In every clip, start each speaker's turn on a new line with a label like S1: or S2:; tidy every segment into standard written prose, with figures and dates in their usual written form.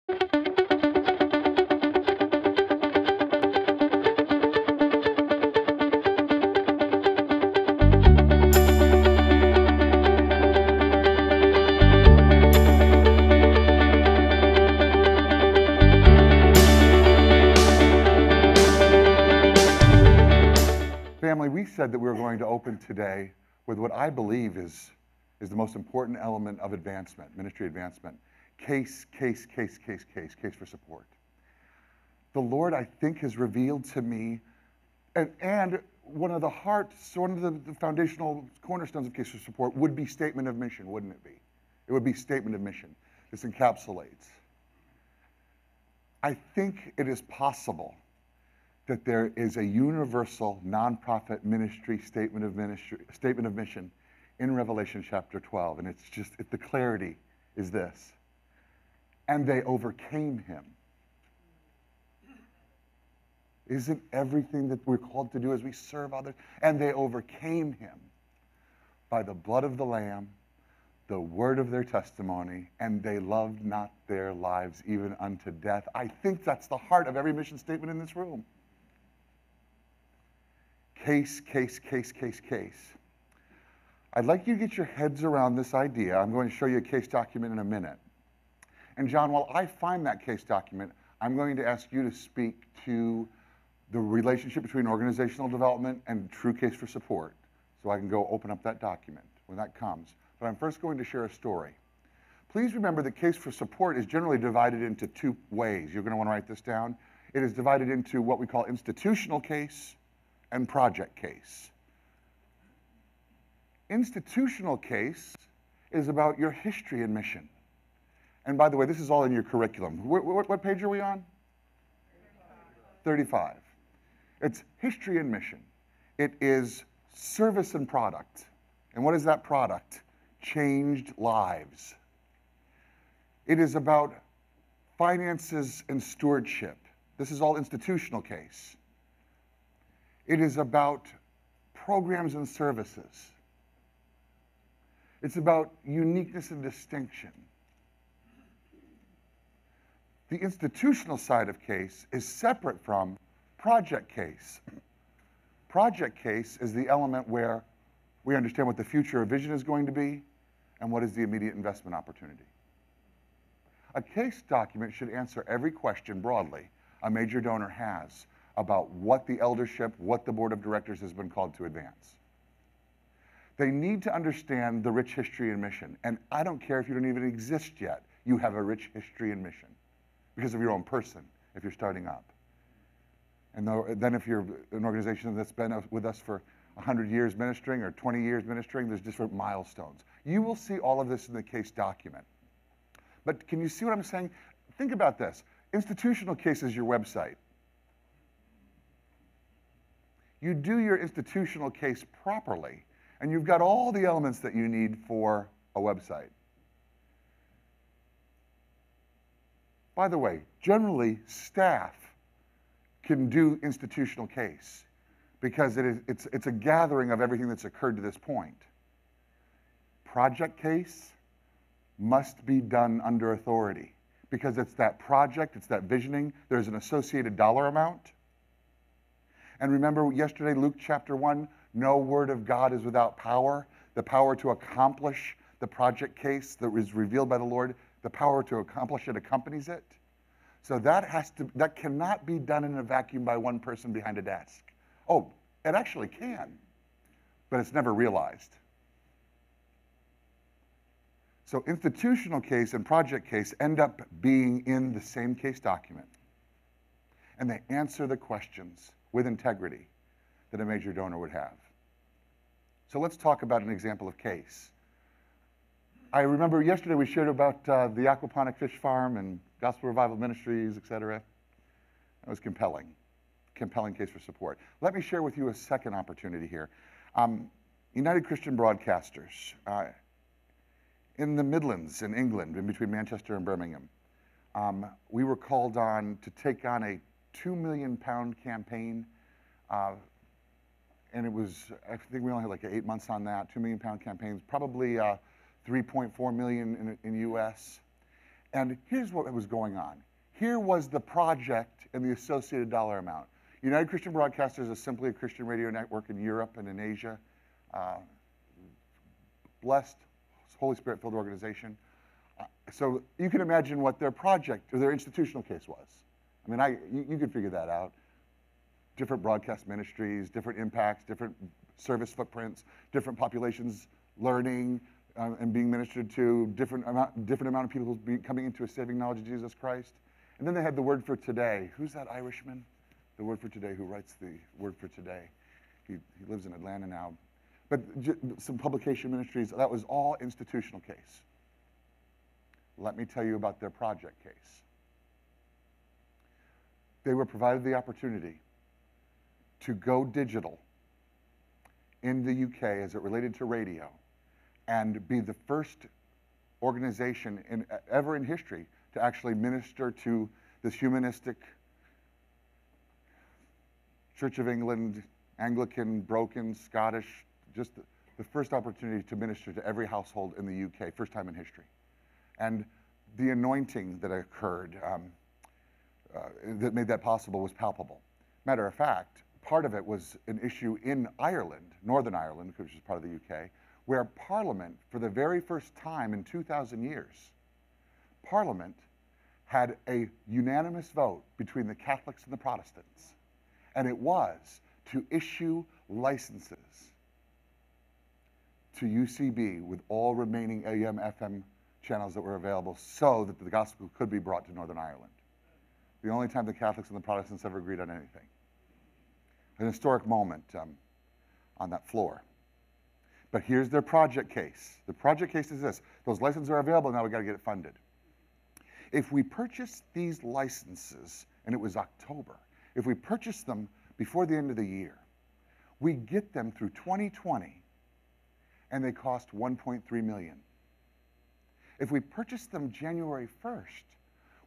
S1: Family, we said that we were going to open today with what I believe is the most important element of advancement, ministry advancement. Case for support. The Lord, I think, has revealed to me, and one of the hearts, one of the foundational cornerstones of case for support would be statement of mission, wouldn't it be? It would be statement of mission. This encapsulates. I think it is possible that there is a universal nonprofit ministry statement of mission in Revelation chapter 12, and the clarity is this: and they overcame him. Isn't everything that we're called to do as we serve others? And they overcame him by the blood of the Lamb, the word of their testimony, and they loved not their lives even unto death. I think that's the heart of every mission statement in this room. Case. I'd like you to get your heads around this idea. I'm going to show you a case document in a minute. And John, while I find that case document, I'm going to ask you to speak to the relationship between organizational development and true case for support, so I can go open up that document when that comes. But I'm first going to share a story. Please remember that case for support is generally divided into two ways. You're going to want to write this down. It is divided into what we call institutional case and project case. Institutional case is about your history and mission. And by the way, this is all in your curriculum. What page are we on? 35. It's history and mission. It is service and product. And what is that product? Changed lives. It is about finances and stewardship. This is all institutional case. It is about programs and services. It's about uniqueness and distinction. The institutional side of case is separate from project case. Project case is the element where we understand what the future vision is going to be and what is the immediate investment opportunity. A case document should answer every question broadly a major donor has about what the eldership, what the board of directors has been called to advance. They need to understand the rich history and mission. And I don't care if you don't even exist yet, you have a rich history and mission because of your own person if you're starting up. And then if you're an organization that's been with us for 100 years ministering or 20 years ministering, there's different milestones. You will see all of this in the case document. But can you see what I'm saying? Think about this. Institutional case is your website. You do your institutional case properly, and you've got all the elements that you need for a website. By the way, generally, staff can do institutional case because it's a gathering of everything that's occurred to this point. Project case must be done under authority because it's that project, it's that visioning, there's an associated dollar amount. And remember yesterday, Luke chapter 1, no word of God is without power. The power to accomplish the project case that was revealed by the Lord, the power to accomplish it accompanies it. So that cannot be done in a vacuum by one person behind a desk. Oh, it actually can, but it's never realized. So institutional case and project case end up being in the same case document. And they answer the questions with integrity that a major donor would have. So let's talk about an example of case. I remember yesterday we shared about the aquaponic fish farm and Gospel Revival Ministries, et cetera. That was compelling case for support. Let me share with you a second opportunity here. United Christian Broadcasters in the Midlands in England, in between Manchester and Birmingham. We were called on to take on a £2 million campaign, and it was, I think we only had like 8 months on that, £2 million campaigns, probably 3.4 million in US. And here's what was going on. Here was the project and the associated dollar amount. United Christian Broadcasters is simply a Christian radio network in Europe and in Asia. Blessed, Holy Spirit-filled organization. So you can imagine what their project or their institutional case was. I mean, you could figure that out. Different broadcast ministries, different impacts, different service footprints, different populations learning and being ministered to, different amount of people coming into a saving knowledge of Jesus Christ. And then they had the Word for Today. Who's that Irishman? The Word for Today, who writes the Word for Today. He lives in Atlanta now. But some publication ministries, that was all institutional case. Let me tell you about their project case. They were provided the opportunity to go digital in the UK as it related to radio and be the first organization ever in history to actually minister to this humanistic Church of England, Anglican, broken, Scottish, just the first opportunity to minister to every household in the UK, first time in history. And the anointing that occurred that made that possible was palpable. Matter of fact, part of it was an issue in Ireland, Northern Ireland, which is part of the UK, where Parliament, for the very first time in 2,000 years, Parliament had a unanimous vote between the Catholics and the Protestants. And it was to issue licenses to UCB with all remaining AM, FM channels that were available so that the gospel could be brought to Northern Ireland. The only time the Catholics and the Protestants ever agreed on anything. An historic moment on that floor. But here's their project case. The project case is this. Those licenses are available, now we've got to get it funded. If we purchase these licenses, and it was October, if we purchase them before the end of the year, we get them through 2020, and they cost $1.3 million. If we purchase them January 1st,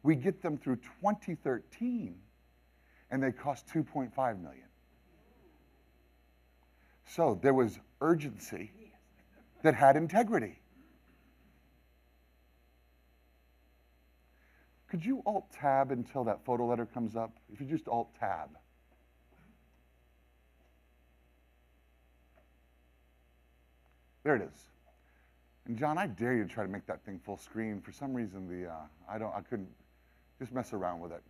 S1: we get them through 2013, and they cost $2.5 million. So there was urgency that had integrity. Could you Alt-Tab until that photo letter comes up? If you just Alt-Tab. There it is. And John, I dare you to try to make that thing full screen. For some reason, I couldn't just mess around with it.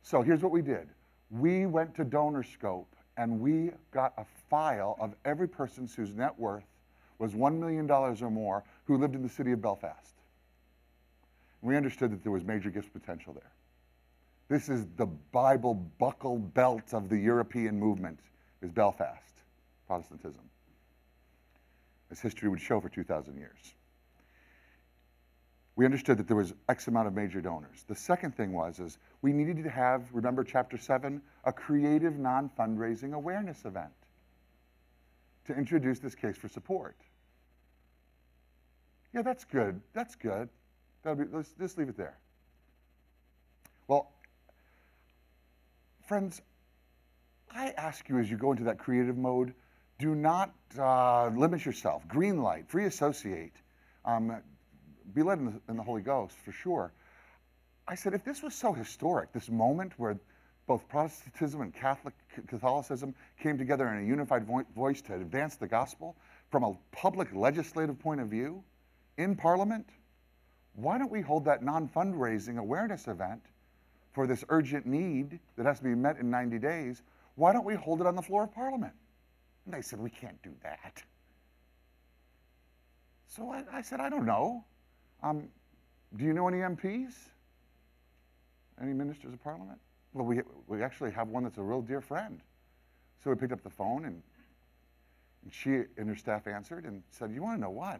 S1: So here's what we did. We went to DonorScope and we got a file of every person whose net worth was $1 million or more who lived in the city of Belfast. We understood that there was major gift potential there. This is the Bible buckle belt of the European movement, is Belfast, Protestantism, as history would show for 2,000 years. We understood that there was X amount of major donors. The second thing is we needed to have, remember chapter 7, a creative non-fundraising awareness event to introduce this case for support. Yeah, that's good. That's good. Let's just leave it there. Well, friends, I ask you as you go into that creative mode, do not limit yourself. Green light, free associate. Be led in the Holy Ghost, for sure. I said, if this was so historic, this moment where both Protestantism and Catholicism came together in a unified voice to advance the gospel from a public legislative point of view in Parliament, why don't we hold that non-fundraising awareness event for this urgent need that has to be met in 90 days? Why don't we hold it on the floor of Parliament? And they said, we can't do that. So I said, I don't know. Do you know any MPs? Any ministers of Parliament? Well, we actually have one that's a real dear friend. So we picked up the phone, and she and her staff answered and said, you want to know what?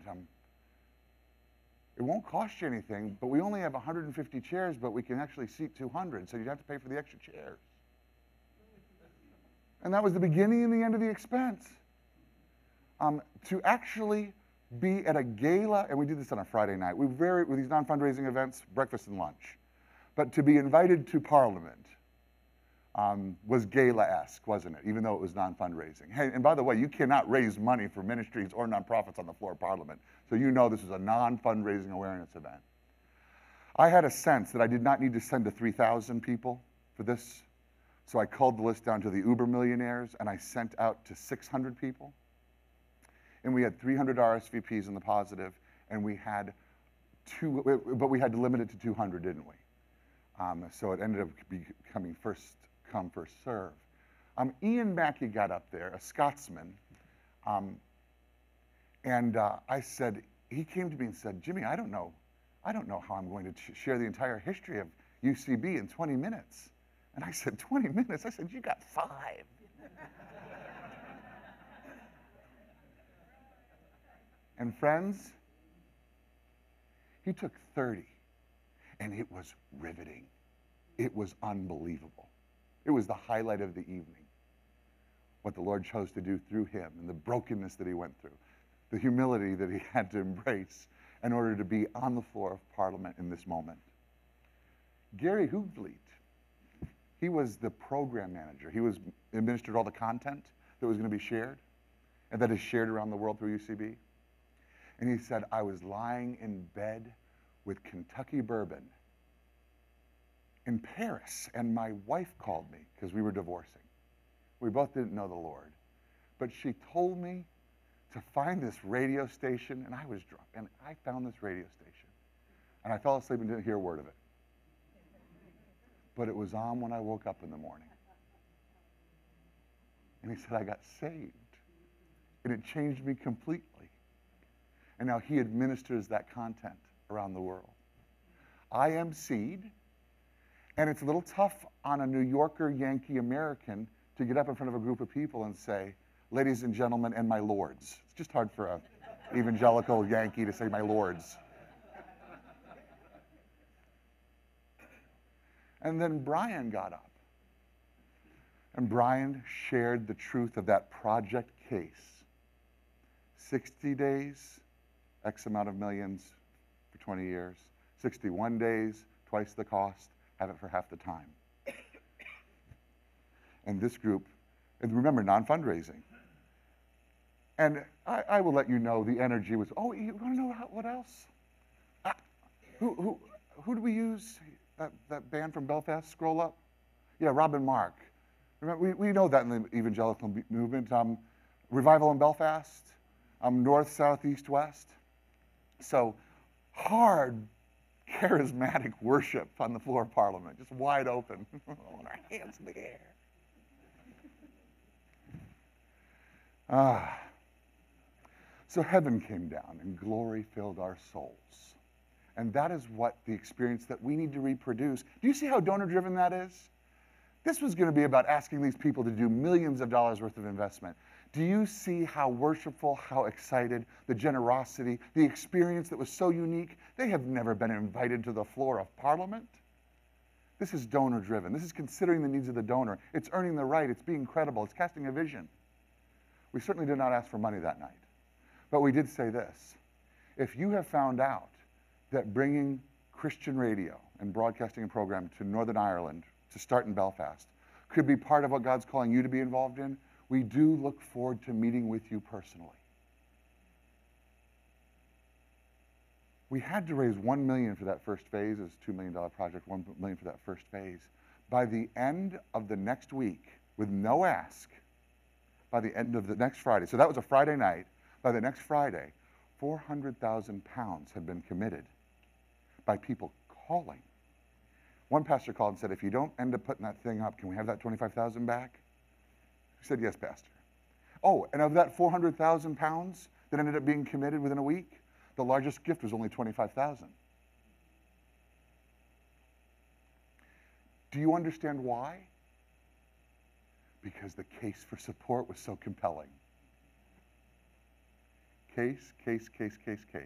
S1: It won't cost you anything, but we only have 150 chairs, but we can actually seat 200, so you'd have to pay for the extra chairs. And that was the beginning and the end of the expense. To actually be at a gala, and we did this on a Friday night. With these non-fundraising events, breakfast and lunch. But to be invited to Parliament was gala-esque, wasn't it? Even though it was non-fundraising. Hey, and by the way, you cannot raise money for ministries or nonprofits on the floor of Parliament. So you know this is a non-fundraising awareness event. I had a sense that I did not need to send to 3,000 people for this, so I culled the list down to the uber millionaires, and I sent out to 600 people. And we had 300 RSVPs in the positive, and we had but we had to limit it to 200, didn't we? So it ended up becoming first come, first serve. Ian Mackey got up there, a Scotsman, and I said, he came to me and said, Jimmy, I don't know how I'm going to share the entire history of UCB in 20 minutes. And I said, 20 minutes? I said, you got 5. And friends, he took 30, and it was riveting. It was unbelievable. It was the highlight of the evening, what the Lord chose to do through him and the brokenness that he went through, the humility that he had to embrace in order to be on the floor of Parliament in this moment. Gary Hoogvliet, he was the program manager. He administered all the content that was going to be shared and that is shared around the world through UCB. And he said, I was lying in bed with Kentucky bourbon in Paris, and my wife called me because we were divorcing. We both didn't know the Lord. But she told me to find this radio station, and I was drunk, and I found this radio station. And I fell asleep and didn't hear a word of it. But it was on when I woke up in the morning. And he said, I got saved. And it changed me completely. And now he administers that content around the world. I am Seed, and it's a little tough on a New Yorker, Yankee, American to get up in front of a group of people and say, ladies and gentlemen, and my lords. It's just hard for an evangelical Yankee to say my lords. And then Brian got up. And Brian shared the truth of that project case. 60 days, X amount of millions for 20 years. 61 days, twice the cost, have it for half the time. And this group, and remember, non-fundraising. And I will let you know the energy was, oh, you want to know what else? Who do we use? That band from Belfast, Scroll Up? Yeah, Rob and Mark. Remember, we know that in the evangelical movement. Revival in Belfast, north, south, east, west. So hard, charismatic worship on the floor of Parliament, just wide open, on our hands in the air. So heaven came down and glory filled our souls. And that is what the experience that we need to reproduce. Do you see how donor-driven that is? This was going to be about asking these people to do millions of dollars worth of investment. Do you see how worshipful, how excited, the generosity, the experience that was so unique? They have never been invited to the floor of Parliament. This is donor-driven. This is considering the needs of the donor. It's earning the right. It's being credible. It's casting a vision. We certainly did not ask for money that night. But we did say this. If you have found out that bringing Christian radio and broadcasting a program to Northern Ireland to start in Belfast could be part of what God's calling you to be involved in, we do look forward to meeting with you personally. We had to raise $1 million for that first phase. It was a $2 million project, $1 million for that first phase. By the end of the next week, with no ask, by the end of the next Friday, so that was a Friday night, by the next Friday, 400,000 pounds had been committed by people calling. One pastor called and said, if you don't end up putting that thing up, can we have that 25,000 back? He said, yes, Pastor. Oh, and of that 400,000 pounds that ended up being committed within a week, the largest gift was only 25,000. Do you understand why? Because the case for support was so compelling. Case, case, case, case, case.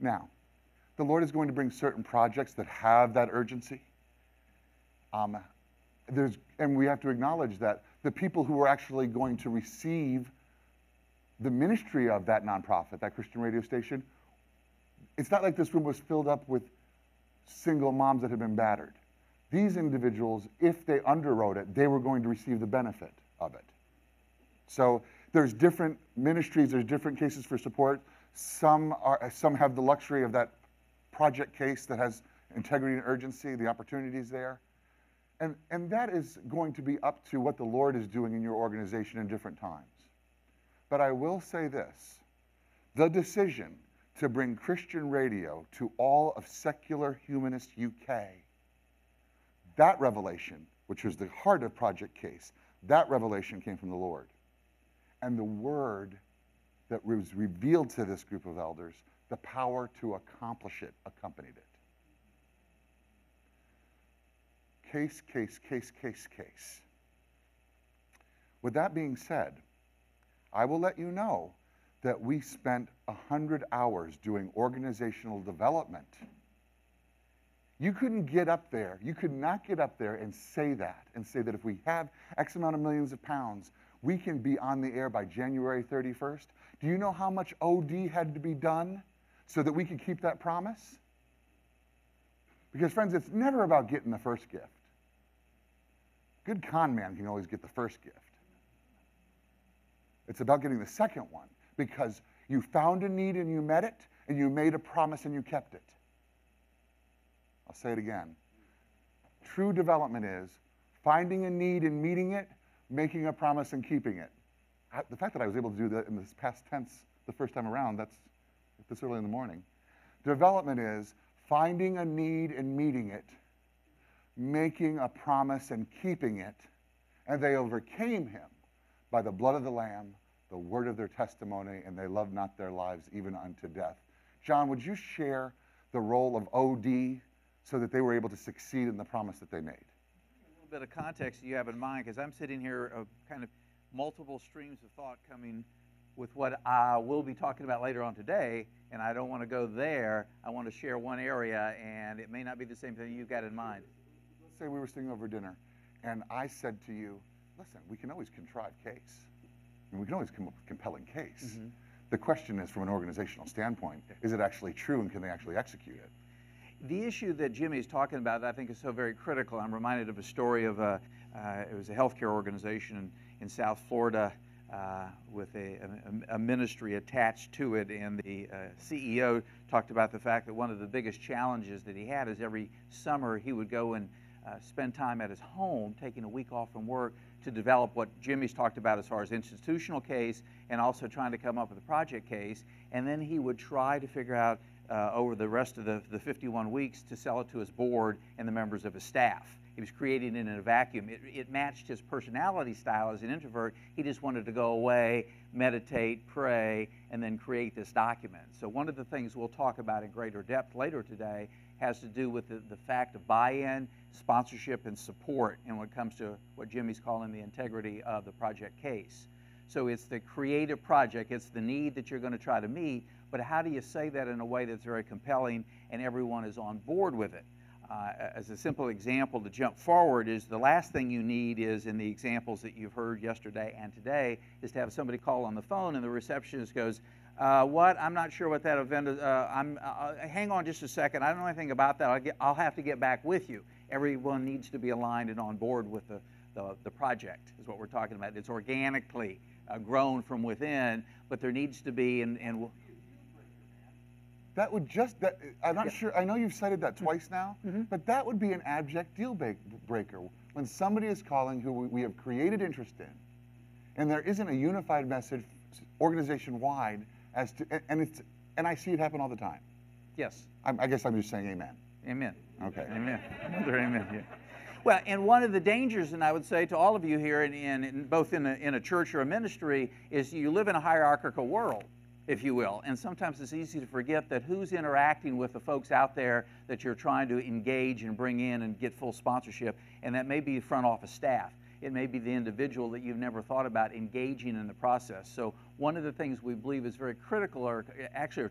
S1: Now, the Lord is going to bring certain projects that have that urgency. And we have to acknowledge that the people who are actually going to receive the ministry of that nonprofit, that Christian radio station, it's not like this room was filled up with single moms that had been battered. These individuals, if they underwrote it, they were going to receive the benefit of it. So there's different ministries, there's different cases for support. Some have the luxury of that project case that has integrity and urgency, the opportunities there. And that is going to be up to what the Lord is doing in your organization in different times. But I will say this, the decision to bring Christian radio to all of secular humanist UK, that revelation, which was the heart of Project Case, that revelation came from the Lord. And the word that was revealed to this group of elders, the power to accomplish it, accompanied it. Case, case, case, case, case. With that being said, I will let you know that we spent 100 hours doing organizational development. You couldn't get up there, you could not get up there and say that if we have X amount of millions of pounds, we can be on the air by January 31st. Do you know how much OD had to be done so that we could keep that promise? Because friends, it's never about getting the first gift. Good con man can always get the first gift. It's about getting the second one, because you found a need and you met it, and you made a promise and you kept it. I'll say it again. True development is finding a need and meeting it, making a promise and keeping it. The fact that I was able to do that in this past tense the first time around, that's this early in the morning. Development is finding a need and meeting it, making a promise and keeping it, and they overcame him by the blood of the Lamb, the word of their testimony, and they loved not their lives even unto death. John, would you share the role of OD so that they were able to succeed in the promise that they made?
S2: A little bit of context you have in mind, because I'm sitting here kind of multiple streams of thought coming with what we'll be talking about later on today, and I don't want to go there. I want to share one area, and it may not be the same thing you've got in mind.
S1: Let's say we were sitting over dinner, and I said to you, listen, we can always contrive case. I mean, we can always come up with a compelling case. Mm-hmm. The question is, from an organizational standpoint, is it actually true and can they actually execute it?
S2: The issue that Jimmy's talking about, I think, is so very critical. I'm reminded of a story of it was a healthcare organization in South Florida with a ministry attached to it, and the CEO talked about the fact that one of the biggest challenges that he had is every summer he would go and spend time at his home, taking a week off from work, to develop what Jimmy's talked about as far as institutional case, and also trying to come up with a project case. And then he would try to figure out over the rest of the 51 weeks to sell it to his board and the members of his staff. He was creating it in a vacuum. It matched his personality style as an introvert. He just wanted to go away, meditate, pray, and then create this document. So one of the things we'll talk about in greater depth later today has to do with the fact of buy-in, sponsorship, and support, and when it comes to what Jimmy's calling the integrity of the project case. So it's the creative project, it's the need that you're going to try to meet, but how do you say that in a way that's very compelling and everyone is on board with it? As a simple example to jump forward is the last thing you need is, in the examples that you've heard yesterday and today, is to have somebody call on the phone and the receptionist goes, what? I'm not sure what that event is. Hang on just a second. I don't know anything about that. I'll have to get back with you. Everyone needs to be aligned and on board with the project is what we're talking about. It's organically grown from within, but there needs to be,
S1: that would I'm not sure, I know you've cited that twice now, but that would be an abject deal breaker. When somebody is calling who we have created interest in, and there isn't a unified message organization-wide as to, and I see it happen all the time.
S2: Yes.
S1: I guess I'm just saying amen.
S2: Amen.
S1: Okay.
S2: Amen. Another amen. Yeah. Well, and one of the dangers, and I would say to all of you here, both in a church or a ministry, is you live in a hierarchical world, if you will. And sometimes it's easy to forget that who's interacting with the folks out there that you're trying to engage and bring in and get full sponsorship, and that may be the front office staff. It may be the individual that you've never thought about engaging in the process. So one of the things we believe is very critical are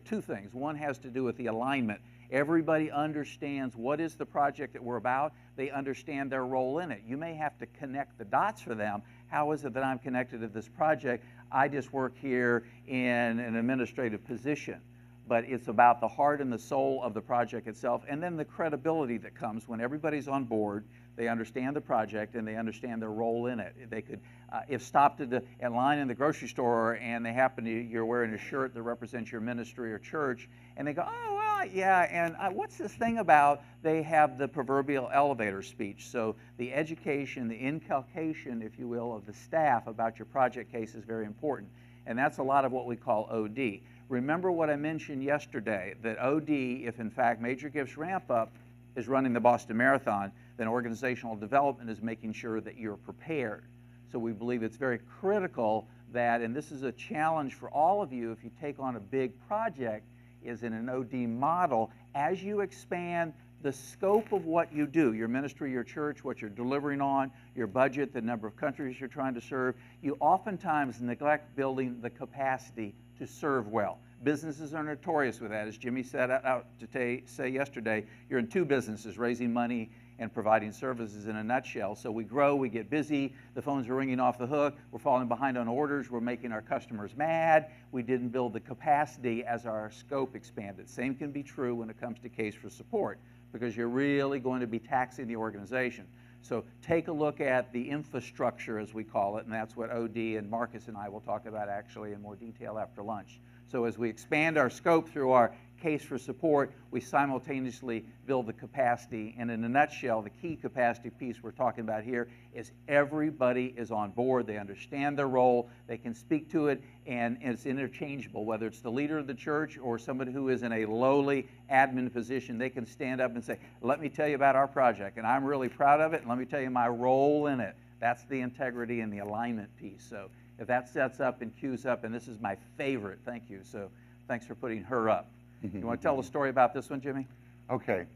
S2: two things. One has to do with the alignment. Everybody understands what is the project that we're about. They understand their role in it. You may have to connect the dots for them. How is it that I'm connected to this project? I just work here in an administrative position. But it's about the heart and the soul of the project itself, and then the credibility that comes when everybody's on board. They understand the project and they understand their role in it. They could, if stopped at line in the grocery store and they happen to, you're wearing a shirt that represents your ministry or church, and they go, oh, well, Yeah, and what's this thing about they have the proverbial elevator speech? So the education, the inculcation, if you will, of the staff about your project case is very important. And that's a lot of what we call OD. Remember what I mentioned yesterday, that OD, if in fact major gifts ramp up, is running the Boston Marathon, then organizational development is making sure that you're prepared. So we believe it's very critical that, and this is a challenge for all of you if you take on a big project, is in an OD model, as you expand the scope of what you do, your ministry, your church, what you're delivering on, your budget, the number of countries you're trying to serve, you oftentimes neglect building the capacity to serve well. Businesses are notorious with that. As Jimmy said out to say yesterday, you're in two businesses, raising money and providing services in a nutshell. So we grow, we get busy, the phones are ringing off the hook, we're falling behind on orders, we're making our customers mad, we didn't build the capacity as our scope expanded. Same can be true when it comes to case for support, because you're really going to be taxing the organization. So take a look at the infrastructure, as we call it, and that's what OD and Marcus and I will talk about actually in more detail after lunch. So as we expand our scope through our case for support, we simultaneously build the capacity. And in a nutshell, the key capacity piece we're talking about here is everybody is on board. They understand their role. They can speak to it, and it's interchangeable. Whether it's the leader of the church or somebody who is in a lowly admin position, they can stand up and say, let me tell you about our project, and I'm really proud of it, and let me tell you my role in it. That's the integrity and the alignment piece. So if that sets up and cues up, and this is my favorite, thank you. So thanks for putting her up. You want to tell the story about this one, Jimmy?
S1: Okay.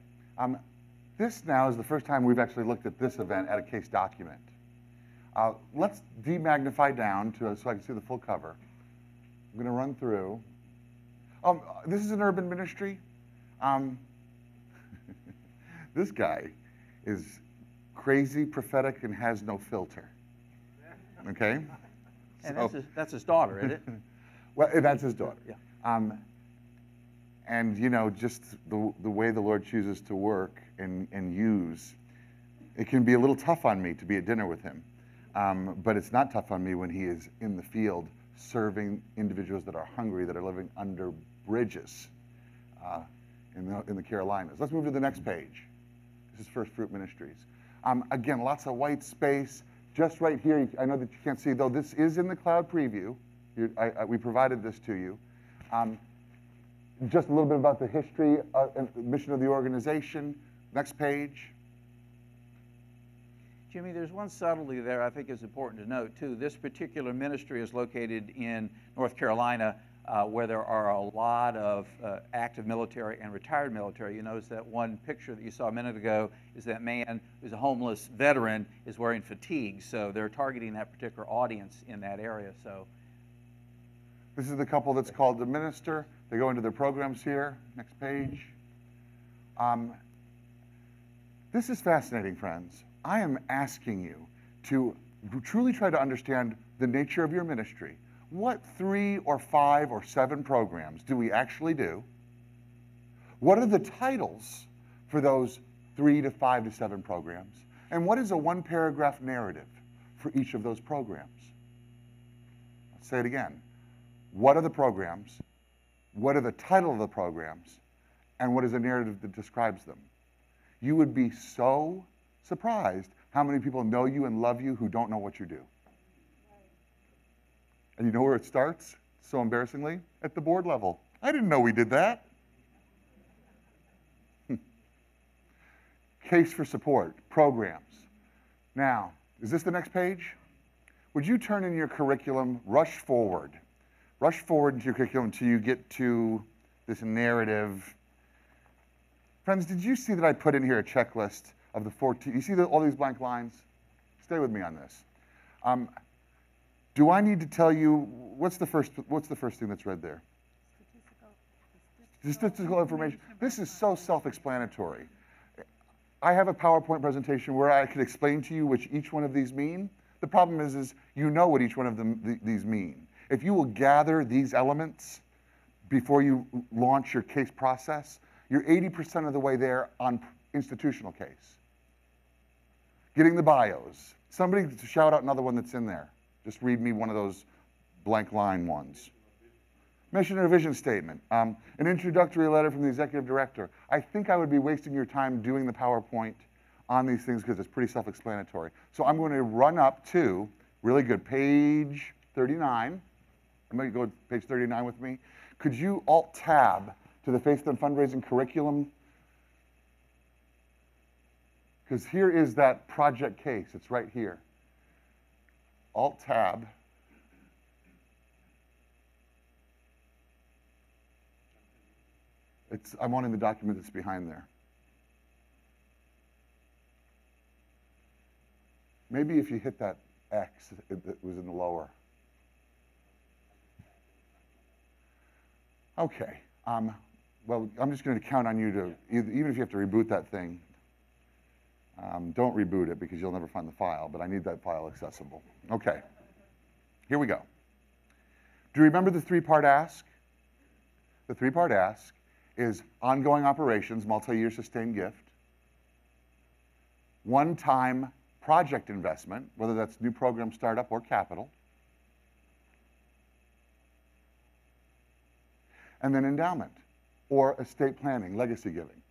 S1: This now is the first time we've actually looked at this event at a case document. Let's demagnify down so I can see the full cover. I'm going to run through. This is an urban ministry. This guy is crazy, prophetic, and has no filter. Okay?
S2: And that's his daughter, isn't it?
S1: Well, that's his daughter.
S2: Yeah.
S1: And, you know, just the way the Lord chooses to work and use, it can be a little tough on me to be at dinner with him. But it's not tough on me when he is in the field serving individuals that are hungry, that are living under bridges in the Carolinas. Let's move to the next page. This is First Fruit Ministries. Again, lots of white space. Just right here, I know that you can't see, though this is in the cloud preview. We provided this to you. Just a little bit about the history and mission of the organization. Next page.
S2: Jimmy, there's one subtlety there I think is important to note, too. This particular ministry is located in North Carolina, where there are a lot of active military and retired military. You notice that one picture that you saw a minute ago is that man who's a homeless veteran is wearing fatigues. So they're targeting that particular audience in that area. So
S1: this is the couple that's called to minister. They go into their programs here. Next page. This is fascinating, friends. I am asking you to truly try to understand the nature of your ministry. What 3 or 5 or 7 programs do we actually do? What are the titles for those 3 to 5 to 7 programs? And what is a 1-paragraph narrative for each of those programs? Let's say it again. What are the programs? What are the title of the programs? And what is the narrative that describes them? You would be so surprised how many people know you and love you who don't know what you do. And you know where it starts? So embarrassingly, at the board level. I didn't know we did that. Case for support, programs. Now, is this the next page? Would you turn in your curriculum, rush forward into your curriculum until you get to this narrative. Friends, did you see that I put in here a checklist of the 14? You see all these blank lines? Stay with me on this. Do I need to tell you, what's the first thing that's read there? Statistical information. This is so self-explanatory. I have a PowerPoint presentation where I could explain to you which each one of these mean. The problem is you know what each one of these mean. If you will gather these elements before you launch your case process, you're 80% of the way there on institutional case. Getting the bios. Somebody shout out another one that's in there. Just read me one of those blank line ones. Mission or vision statement. An introductory letter from the executive director. I think I would be wasting your time doing the PowerPoint on these things because it's pretty self-explanatory. So I'm going to run up to, really good, page 39. I'm going to go to page 39 with me. Could you Alt-Tab to the Faith and Fundraising Curriculum? Because here is that project case. It's right here. Alt-Tab. I'm wanting the document that's behind there. Maybe if you hit that X, it was in the lower. Okay. Well, I'm just going to count on you to, even if you have to reboot that thing, don't reboot it because you'll never find the file, but I need that file accessible. Okay. Here we go. Do you remember the three-part ask? The three-part ask is ongoing operations, multi-year sustained gift, one-time project investment, whether that's new program startup or capital, and then endowment or estate planning, legacy giving.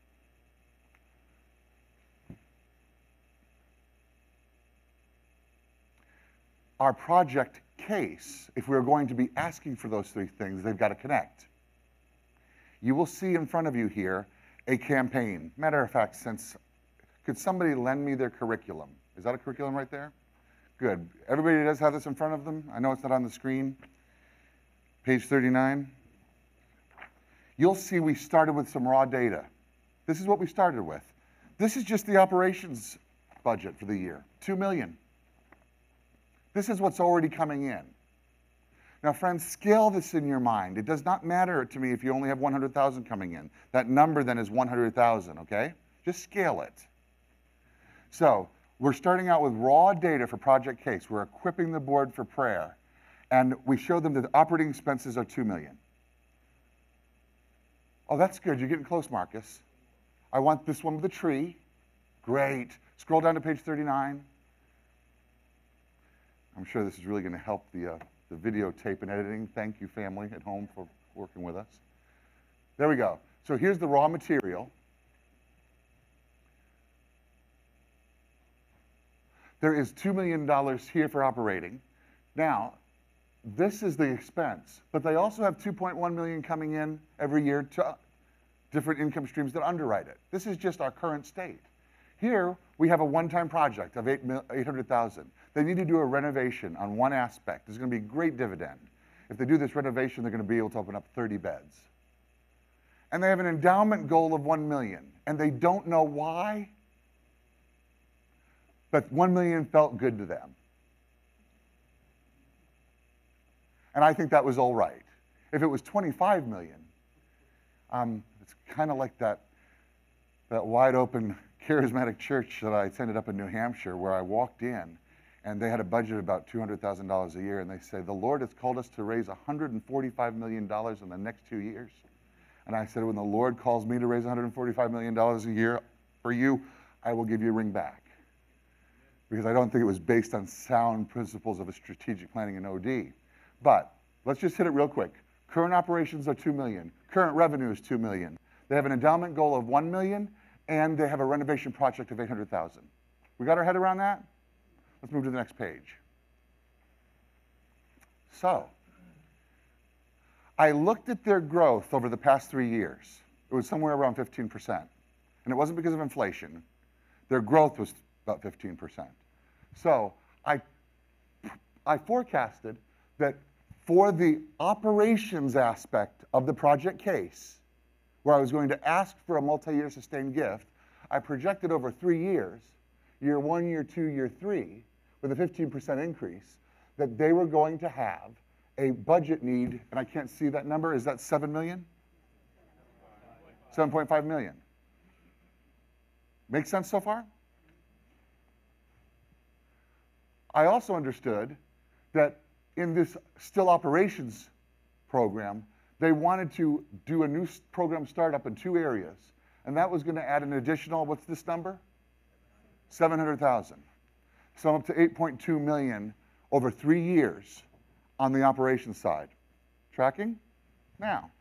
S1: Our project case, if we're going to be asking for those three things, they've got to connect. You will see in front of you here a campaign. Matter of fact, could somebody lend me their curriculum? Is that a curriculum right there? Good. Everybody does have this in front of them? I know it's not on the screen. Page 39. You'll see we started with some raw data. This is what we started with. This is just the operations budget for the year, $2 million. This is what's already coming in. Now, friends, scale this in your mind. It does not matter to me if you only have 100,000 coming in. That number then is 100,000, okay? Just scale it. So we're starting out with raw data for project case. We're equipping the board for prayer. And we show them that the operating expenses are $2 million. Oh, that's good. You're getting close, Marcus. I want this one with the tree. Great. Scroll down to page 39. I'm sure this is really going to help the videotape and editing. Thank you, family at home, for working with us. There we go. So here's the raw material. There is $2 million here for operating. Now, this is the expense, but they also have $2.1 million coming in every year to different income streams that underwrite it. This is just our current state. Here, we have a one-time project of $800,000. They need to do a renovation on one aspect. There's going to be great dividend. If they do this renovation, they're going to be able to open up 30 beds. And they have an endowment goal of $1 million, and they don't know why, but $1 million felt good to them. And I think that was all right. If it was $25 million, it's kind of like that wide open charismatic church that I attended up in New Hampshire, where I walked in and they had a budget of about $200,000 a year, and they say, the Lord has called us to raise $145 million in the next 2 years. And I said, when the Lord calls me to raise $145 million a year for you, I will give you a ring back. Because I don't think it was based on sound principles of a strategic planning and OD. But let's just hit it real quick. Current operations are $2 million. Current revenue is $2 million. They have an endowment goal of $1 million, and they have a renovation project of $800,000. We got our head around that? Let's move to the next page. So, I looked at their growth over the past 3 years. It was somewhere around 15%. And it wasn't because of inflation. Their growth was about 15%. So, I forecasted that for the operations aspect of the project case, where I was going to ask for a multi-year sustained gift, I projected over 3 years, year 1, year 2, year 3, with a 15% increase, that they were going to have a budget need, and I can't see that number, is that 7 million? 7.5 million. Make sense so far? I also understood that in this still operations program, they wanted to do a new program startup in 2 areas. And that was going to add an additional, what's this number? 700,000. So I'm up to 8.2 million over 3 years on the operations side. Tracking? Now,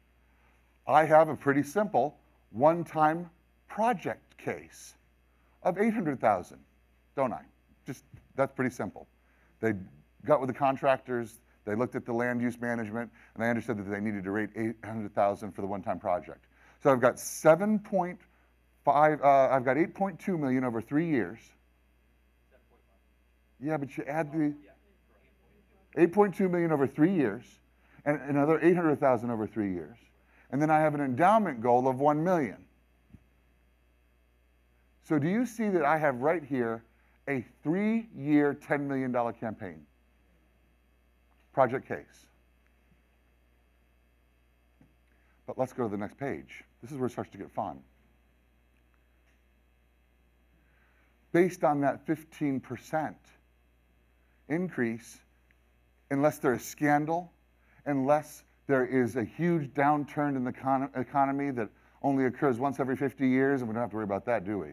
S1: I have a pretty simple one-time project case of 800,000, don't I? Just, that's pretty simple. They got with the contractors, they looked at the land use management, and they understood that they needed to rate 800,000 for the one-time project. So I've got 7.5, I've got 8.2 million over 3 years. 7.5. Yeah, but you add the 8.2 million over 3 years, and another 800,000 over 3 years. And then I have an endowment goal of 1 million. So do you see that I have right here a 3-year, $10 million campaign? Project case. But let's go to the next page. This is where it starts to get fun. Based on that 15% increase, unless there is scandal, unless there is a huge downturn in the economy that only occurs once every 50 years, and we don't have to worry about that, do we?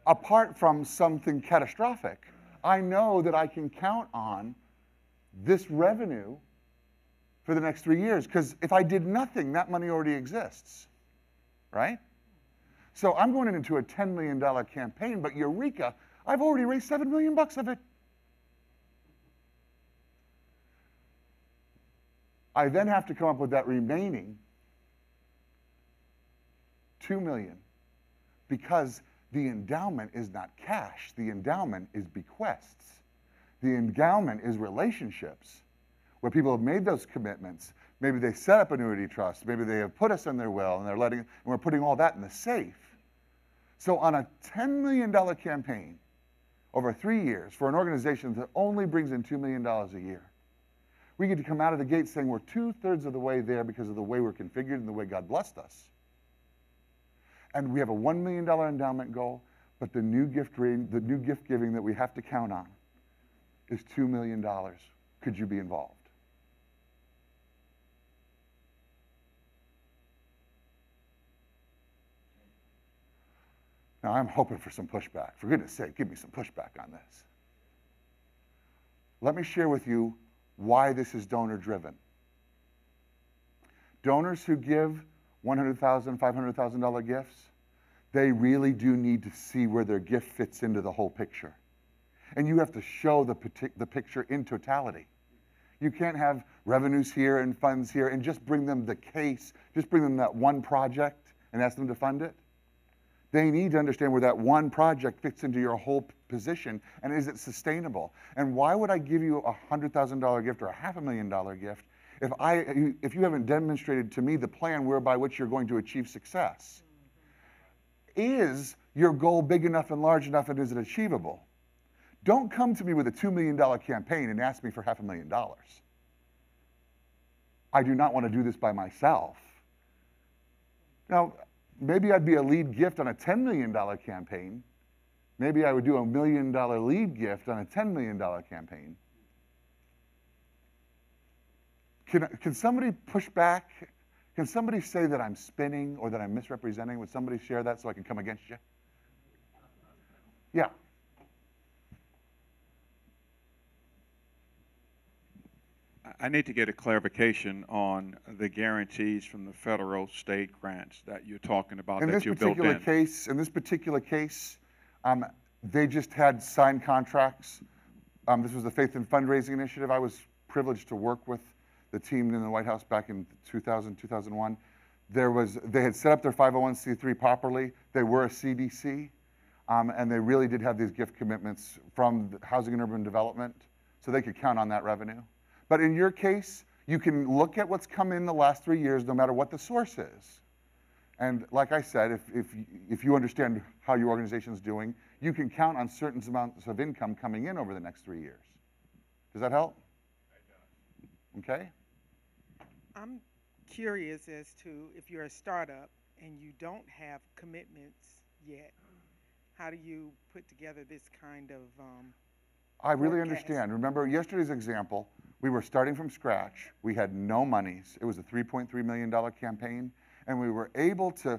S1: Apart from something catastrophic, I know that I can count on this revenue for the next 3 years, because if I did nothing, that money already exists, right? So I'm going into a $10 million campaign, but eureka, I've already raised $7 million of it. I then have to come up with that remaining $2 million, because the endowment is not cash. The endowment is bequests. The endowment is relationships where people have made those commitments. Maybe they set up annuity trusts. Maybe they have put us in their will, and and we're putting all that in the safe. So on a $10 million campaign over 3 years for an organization that only brings in $2 million a year, we get to come out of the gate saying we're 2/3 of the way there because of the way we're configured and the way God blessed us. And we have a $1 million endowment goal, but the new gift giving that we have to count on is $2 million. Could you be involved? Now, I'm hoping for some pushback. For goodness sake, give me some pushback on this. Let me share with you why this is donor-driven. Donors who give $100,000, $500,000 gifts, they really do need to see where their gift fits into the whole picture. And you have to show the picture in totality. You can't have revenues here and funds here and just bring them the case, just bring them that one project and ask them to fund it. They need to understand where that one project fits into your whole position, and is it sustainable? And why would I give you a $100,000 gift or a $500,000 gift if you haven't demonstrated to me the plan whereby which you're going to achieve success? Is your goal big enough and large enough, and is it achievable? Don't come to me with a $2 million campaign and ask me for $500,000. I do not want to do this by myself. Now, maybe I'd be a lead gift on a $10 million campaign. Maybe I would do a $1 million lead gift on a $10 million campaign. Can somebody push back? Can somebody say that I'm spinning or that I'm misrepresenting? Would somebody share that so I can come against you? Yeah.
S3: I need to get a clarification on the guarantees from the federal state grants that you're talking about that you built in.
S1: In this particular case, they just had signed contracts. This was the Faith and Fundraising Initiative. I was privileged to work with the team in the White House back in 2000, 2001. They had set up their 501c3 properly. They were a CDC, and they really did have these gift commitments from Housing and Urban Development, so they could count on that revenue. But in your case, you can look at what's come in the last 3 years, no matter what the source is. And like I said, if you understand how your organization is doing, you can count on certain amounts of income coming in over the next 3 years. Does that help? It does. Okay.
S4: I'm curious as to if you're a startup and you don't have commitments yet, how do you put together this kind of
S1: I really
S4: forecast?
S1: understand. Remember yesterday's example, we were starting from scratch. We had no monies. It was a $3.3 million campaign, and we were able to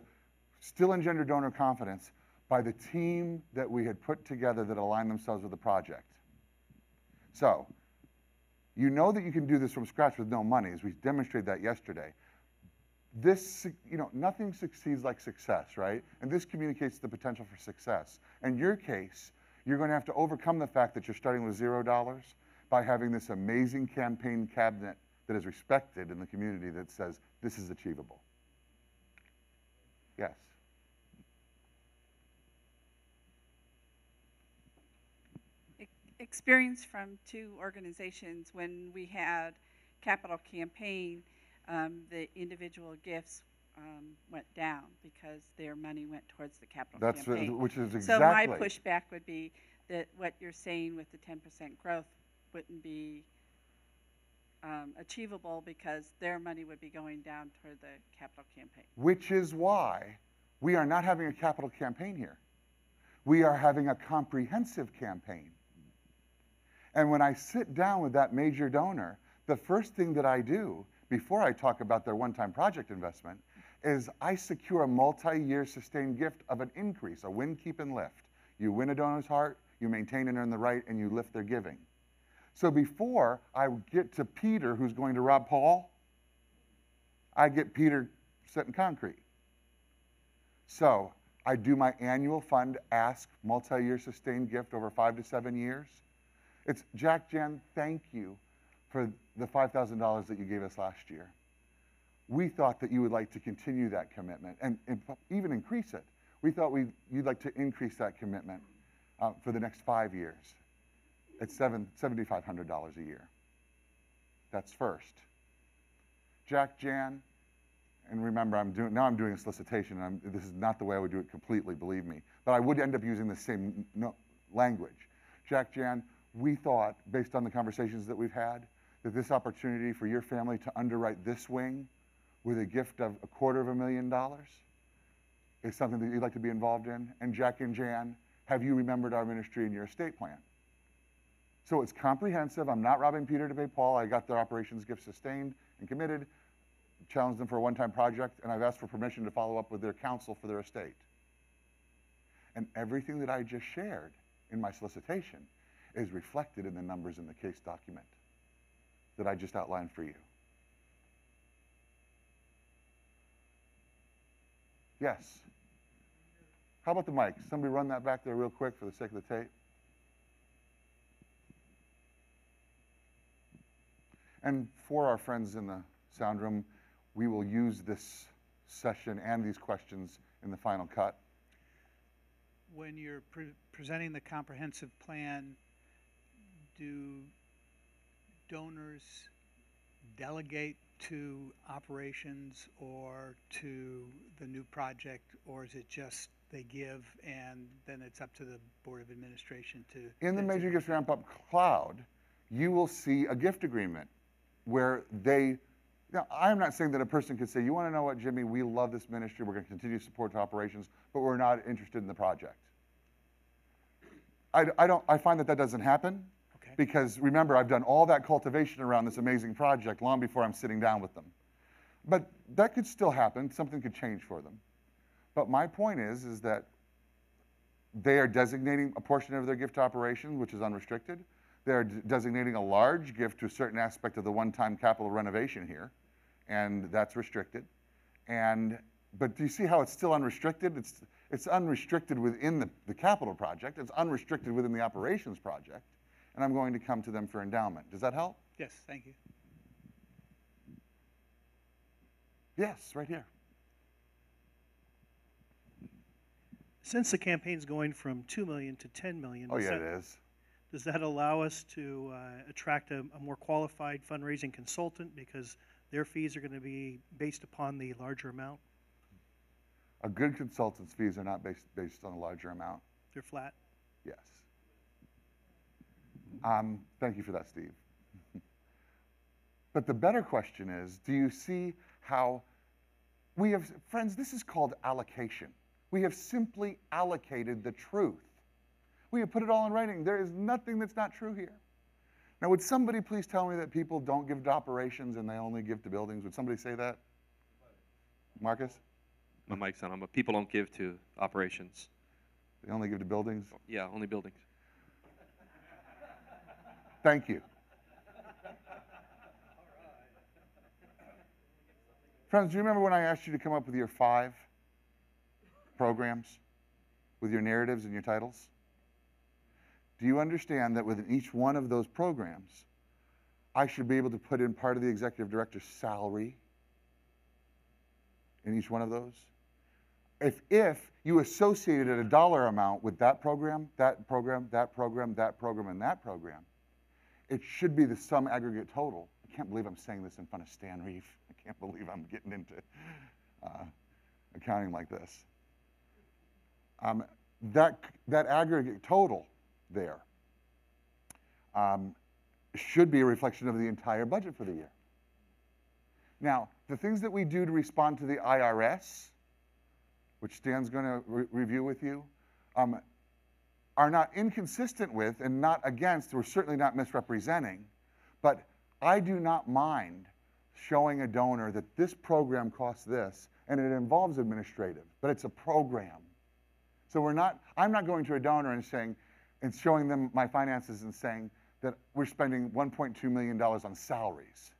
S1: still engender donor confidence by the team that we had put together that aligned themselves with the project. So You know that you can do this from scratch with no money, as we demonstrated that yesterday. This, nothing succeeds like success, right? And this communicates the potential for success. In your case, you're going to have to overcome the fact that you're starting with $0 by having this amazing campaign cabinet that is respected in the community that says this is achievable. Yes.
S5: Experience from two organizations when we had capital campaign, the individual gifts went down because their money went towards the capital campaign.
S1: Which is exactly.
S5: So my pushback would be that what you're saying with the 10% growth wouldn't be achievable because their money would be going down toward the capital campaign.
S1: Which is why we are not having a capital campaign here. We are having a comprehensive campaign. And when I sit down with that major donor, the first thing that I do before I talk about their one-time project investment is I secure a multi-year sustained gift of an increase, a win, keep, and lift. You win a donor's heart, you maintain and earn the right, and you lift their giving. So before I get to Peter, who's going to rob Paul, I get Peter set in concrete. So I do my annual fund ask multi-year sustained gift over 5 to 7 years. It's, Jack, Jan, thank you for the $5,000 that you gave us last year. We thought that you would like to continue that commitment and even increase it. We thought you'd like to increase that commitment for the next 5 years. It's $7,500 a year. That's first. Jack, Jan, and remember, I'm doing a solicitation, and this is not the way I would do it completely, believe me. But I would end up using the same language. Jack, Jan, we thought, based on the conversations that we've had, that this opportunity for your family to underwrite this wing with a gift of $250,000 is something that you'd like to be involved in. And Jack and Jan, have you remembered our ministry in your estate plan? So it's comprehensive. I'm not robbing Peter to pay Paul. I got their operations gift sustained and committed, challenged them for a one-time project, and I've asked for permission to follow up with their counsel for their estate. And everything that I just shared in my solicitation is reflected in the numbers in the case document that I just outlined for you. Yes. How about the mic? Somebody run that back there real quick for the sake of the tape. And for our friends in the sound room, we will use this session and these questions in the final cut.
S6: When you're presenting the comprehensive plan, do donors delegate to operations or to the new project, or is it just they give and then it's up to the Board of Administration to...
S1: In the Major Gifts Ramp Up Cloud, you will see a gift agreement where they, now I'm not saying that a person could say, you want to know what, Jimmy, we love this ministry, we're going to continue to support to operations, but we're not interested in the project. I find that doesn't happen.
S6: Okay.
S1: Because remember, I've done all that cultivation around this amazing project long before I'm sitting down with them. But that could still happen. Something could change for them. But my point is that they are designating a portion of their gift to operations, which is unrestricted. They're designating a large gift to a certain aspect of the one-time capital renovation here, and that's restricted. But do you see how it's still unrestricted? It's unrestricted within the capital project. It's unrestricted within the operations project. And I'm going to come to them for endowment. Does that help?
S6: Yes, thank you.
S1: Yes, right here.
S7: Since the campaign's going from $2 million to $10 million,
S1: Oh, yeah, it is.
S7: Does that allow us to attract a more qualified fundraising consultant because their fees are going to be based upon the larger amount?
S1: A good consultant's fees are not based on a larger amount.
S7: They're flat?
S1: Yes. Thank you for that, Steve. But the better question is, do you see how we have, friends, this is called allocation. We have simply allocated the truth. We have put it all in writing. There is nothing that's not true here. Now, would somebody please tell me that people don't give to operations and they only give to buildings? Would somebody say that? Marcus?
S8: My mic's on, but people don't give to operations.
S1: They only give to buildings?
S8: Yeah, only buildings.
S1: Thank you. Friends, do you remember when I asked you to come up with your 5 programs with your narratives and your titles? Do you understand that within each one of those programs, I should be able to put in part of the executive director's salary in each one of those? If you associated a dollar amount with that program, that program, that program, that program, and that program, it should be the sum aggregate total. I can't believe I'm saying this in front of Stan Reeve. I can't believe I'm getting into accounting like this. That aggregate total there should be a reflection of the entire budget for the year. Now, the things that we do to respond to the IRS, which Stan's going to review with you, are not inconsistent with and not against, we're certainly not misrepresenting, but I do not mind showing a donor that this program costs this, and it involves administrative, but it's a program. So I'm not going to a donor and saying, and showing them my finances and saying that we're spending $1.2 million on salaries.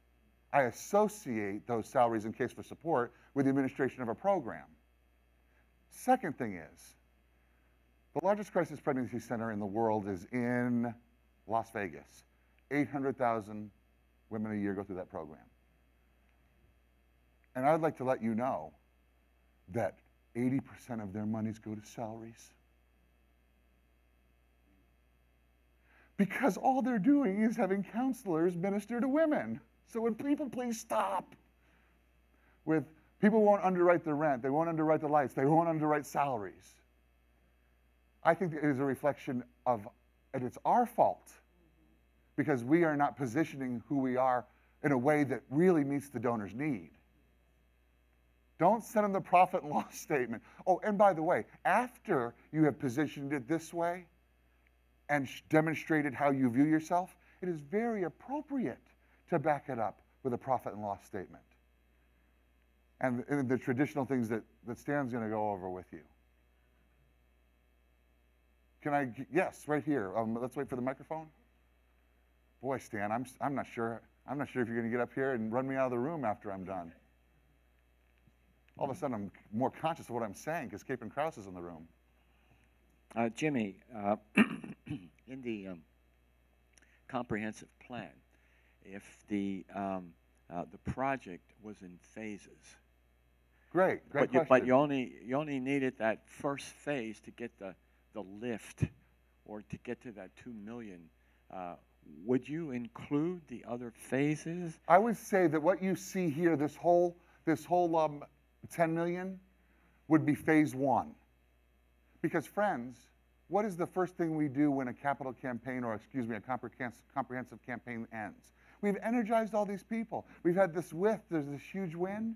S1: I associate those salaries in case for support with the administration of a program. Second thing is, the largest crisis pregnancy center in the world is in Las Vegas. 800,000 women a year go through that program. And I'd like to let you know that 80% of their monies go to salaries. Because all they're doing is having counselors minister to women. So would people please stop with people won't underwrite the rent, they won't underwrite the lights, they won't underwrite salaries. I think it is a reflection of, and it's our fault, because we are not positioning who we are in a way that really meets the donor's need. Don't send them the profit and loss statement. Oh, and by the way, after you have positioned it this way and demonstrated how you view yourself, it is very appropriate to back it up with a profit and loss statement. And the traditional things that Stan's going to go over with you. Can I, yes, right here. Let's wait for the microphone. Boy, Stan, I'm not sure if you're going to get up here and run me out of the room after I'm done. All of a sudden, I'm more conscious of what I'm saying because Cape and Krause is in the room.
S9: Jimmy, in the comprehensive plan, if the project was in phases,
S1: great question.
S9: But you only needed that first phase to get the lift, or to get to that 2 million. Would you include the other phases?
S1: I would say that what you see here, this whole 10 million, would be phase 1. Because friends, what is the first thing we do when a capital campaign, or excuse me, a comprehensive campaign ends? We've energized all these people. We've had this there's this huge win.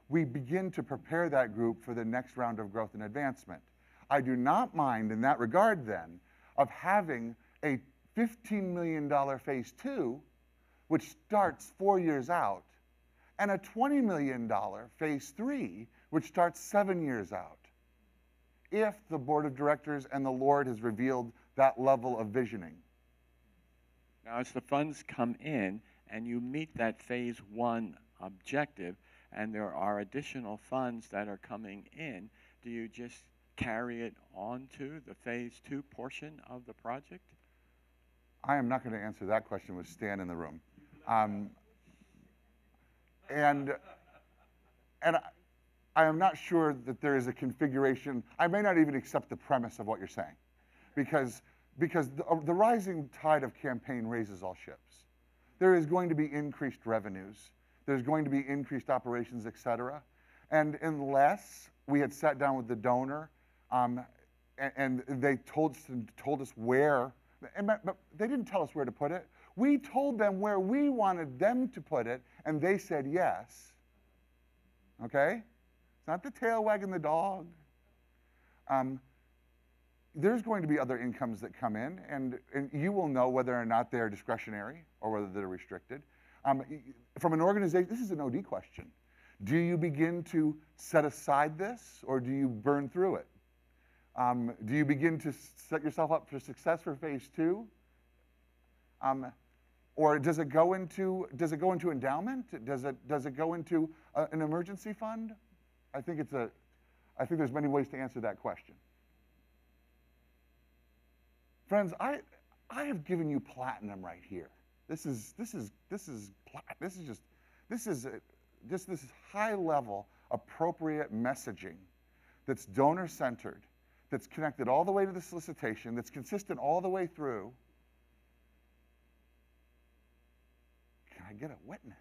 S1: We begin to prepare that group for the next round of growth and advancement. I do not mind in that regard then of having a $15 million phase 2, which starts 4 years out, and a $20 million phase 3, which starts 7 years out, if the board of directors and the Lord has revealed that level of visioning.
S9: Now, as the funds come in and you meet that phase 1 objective, and there are additional funds that are coming in, do you just carry it on to the phase 2 portion of the project?
S1: I am not going to answer that question with Stan in the room. And I am not sure that there is a configuration. I may not even accept the premise of what you're saying, because the rising tide of campaign raises all ships. There is going to be increased revenues. There's going to be increased operations, et cetera. And unless we had sat down with the donor and they told us where, but they didn't tell us where to put it. We told them where we wanted them to put it, and they said yes. Okay? It's not the tail wagging the dog. There's going to be other incomes that come in, and you will know whether or not they're discretionary or whether they're restricted. From an organization, this is an OD question. Do you begin to set aside this, or do you burn through it? Do you begin to set yourself up for success for phase 2? Or does it go into endowment? Does it go into an emergency fund? I think there's many ways to answer that question. Friends, I have given you platinum right here. This is just this high level appropriate messaging that's donor centered, that's connected all the way to the solicitation, that's consistent all the way through. Can I get a witness?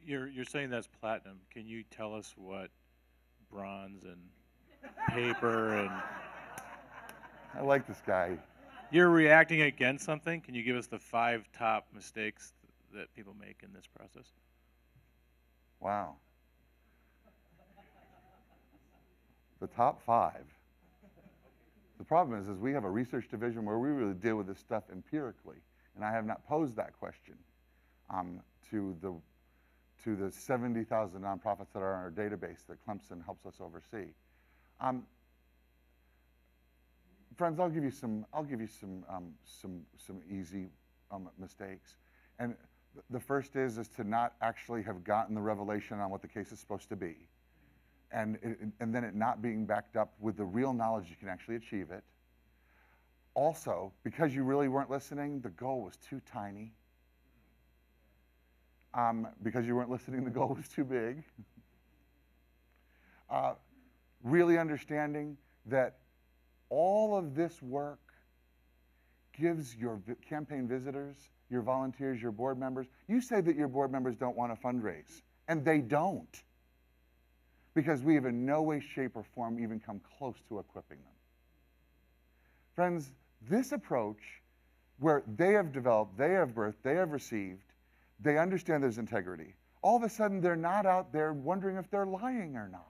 S10: You're saying that's platinum. Can you tell us what bronze and paper and...
S1: I like this guy.
S10: You're reacting against something? Can you give us the 5 top mistakes that people make in this process?
S1: Wow. The top 5. The problem is we have a research division where we really deal with this stuff empirically, and I have not posed that question to the 70,000 nonprofits that are in our database that Clemson helps us oversee. Friends, I'll give you some easy mistakes, and the first is to not actually have gotten the revelation on what the case is supposed to be, and then it not being backed up with the real knowledge you can actually achieve it. Also, because you really weren't listening, the goal was too tiny. Because you weren't listening, the goal was too big. Really understanding that all of this work gives your campaign visitors, your volunteers, your board members, you say that your board members don't want to fundraise, and they don't, because we have in no way, shape, or form even come close to equipping them. Friends, this approach, where they have developed, they have birthed, they have received, they understand there's integrity. All of a sudden, they're not out there wondering if they're lying or not.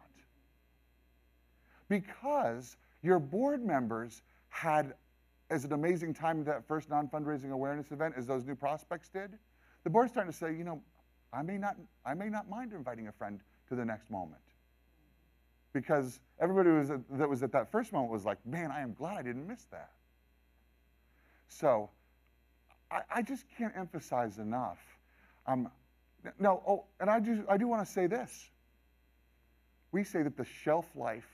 S1: Because your board members had as an amazing time at that first non-fundraising awareness event as those new prospects did, the board's starting to say, you know, I may not mind inviting a friend to the next moment. Because everybody that was at that first moment was like, man, I am glad I didn't miss that. So I just can't emphasize enough. And I do want to say this. We say that the shelf life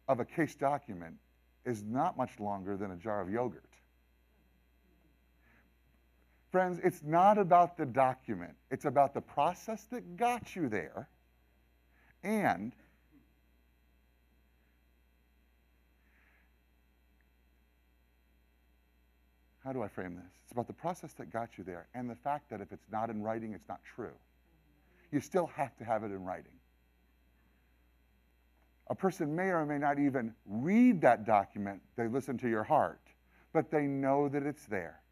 S1: of a case document is not much longer than a jar of yogurt. Friends, it's not about the document. It's about the process that got you there, and how do I frame this? It's about the process that got you there, and the fact that if it's not in writing, it's not true. You still have to have it in writing. A person may or may not even read that document. They listen to your heart, but they know that it's there.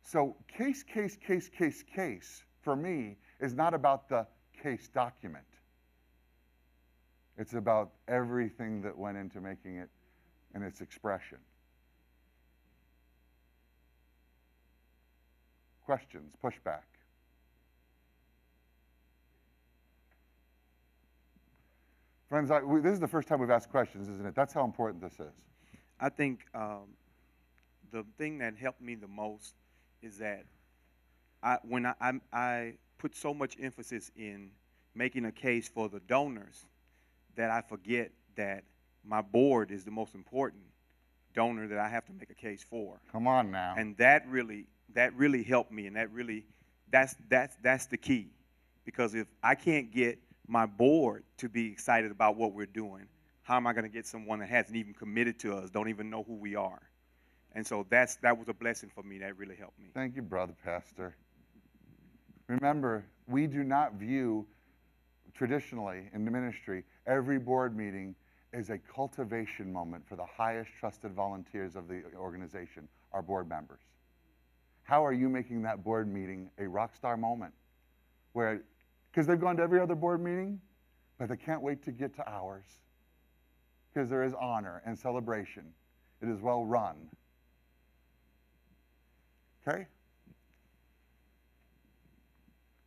S1: So case, for me, is not about the case document. It's about everything that went into making it and its expression. Questions, pushback. Friends, this is the first time we've asked questions, isn't it? That's how important this is.
S11: I think the thing that helped me the most is that when I put so much emphasis in making a case for the donors that I forget that my board is the most important donor that I have to make a case for.
S1: Come on now.
S11: And that really helped me, and that's the key. Because if I can't get my board to be excited about what we're doing, how am I going to get someone that hasn't even committed to us, don't even know who we are? And so that was a blessing for me. That really helped me.
S1: Thank you, Brother Pastor. Remember, we do not view, traditionally in the ministry, every board meeting is a cultivation moment for the highest trusted volunteers of the organization, our board members. How are you making that board meeting a rock star moment? Because they've gone to every other board meeting, but they can't wait to get to ours. Because there is honor and celebration. It is well run. Okay?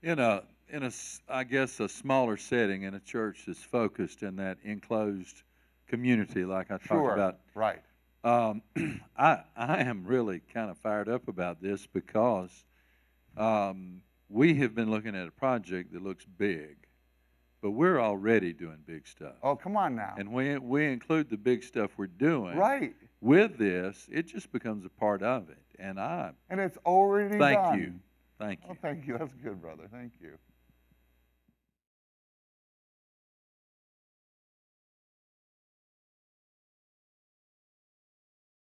S12: In I guess, a smaller setting in a church that's focused in that enclosed community, like I talked
S1: Sure,
S12: about.
S1: right.
S12: I am really kind of fired up about this because we have been looking at a project that looks big, but we're already doing big stuff.
S1: Oh, come on now.
S12: And when we include the big stuff we're doing
S1: Right.
S12: with this, it just becomes a part of it. And
S1: it's already
S12: thank
S1: done.
S12: you. Thank you.
S1: Oh, thank you. That's good, brother. Thank you.